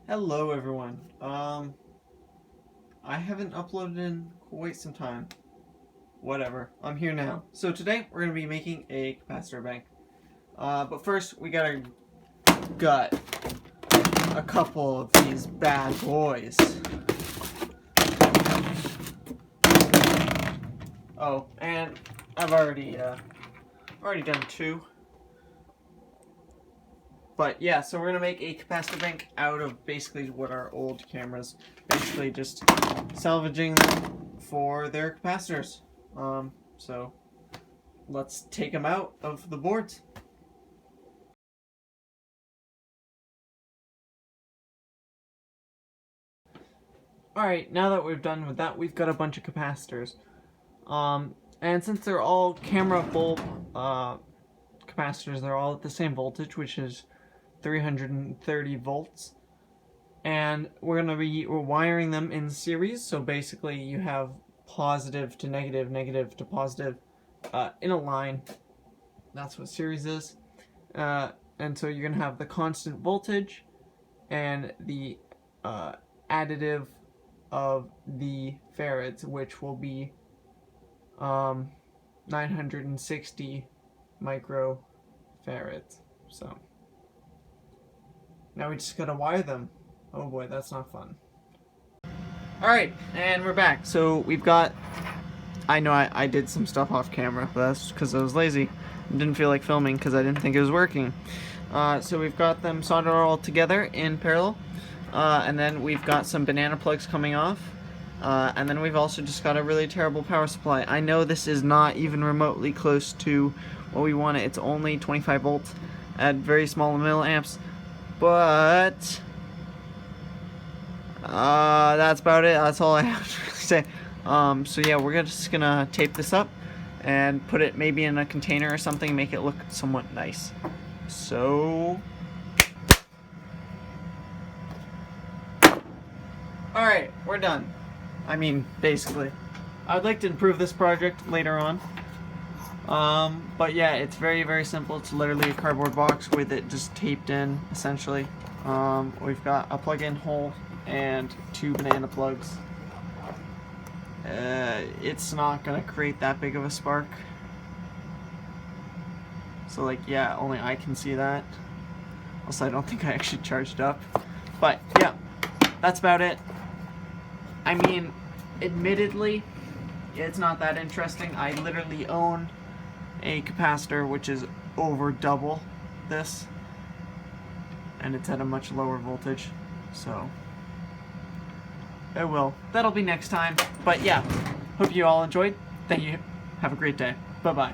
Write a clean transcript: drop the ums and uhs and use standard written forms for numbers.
Hello everyone. I haven't uploaded in quite some time. Whatever. I'm here now. So today we're gonna be making a capacitor bank. But first we gotta gut a couple of these bad boys. Oh, and I've already done two. But yeah, so we're gonna make a capacitor bank out of basically what are old cameras, basically just salvaging them for their capacitors. So let's take them out of the boards. Alright, now that we're done with that, we've got a bunch of capacitors. And since they're all camera bulb capacitors, they're all at the same voltage, which is 330 volts. And we're wiring them in series, so basically you have positive to negative, negative to positive in a line. That's what series is. And so you're going to have the constant voltage and the additive of the farads, which will be 960 microfarads. So now we just gotta wire them. Oh boy, that's not fun. Alright, and we're back. So we've got, I know I did some stuff off camera, but that's because I was lazy. I didn't feel like filming because I didn't think it was working. So we've got them soldered all together in parallel. And then we've got some banana plugs coming off. And then we've also just got a really terrible power supply. I know this is not even remotely close to what we want. It's only 25 volts at very small milliamps. But that's about it. That's all I have to really say. So yeah, we're just gonna tape this up and put it maybe in a container or something, make it look somewhat nice. So alright, we're done. I mean, basically. I would like to improve this project later on. But yeah, it's very, very simple. It's literally a cardboard box with it just taped in, essentially. We've got a plug-in hole and two banana plugs. It's not gonna create that big of a spark. So like, yeah, only I can see that. Also, I don't think I actually charged up. But yeah, that's about it. I mean, admittedly, it's not that interesting. I literally own a capacitor which is over double this, and it's at a much lower voltage, so that'll be next time. But yeah, hope you all enjoyed. Thank you. Have a great day. Bye bye.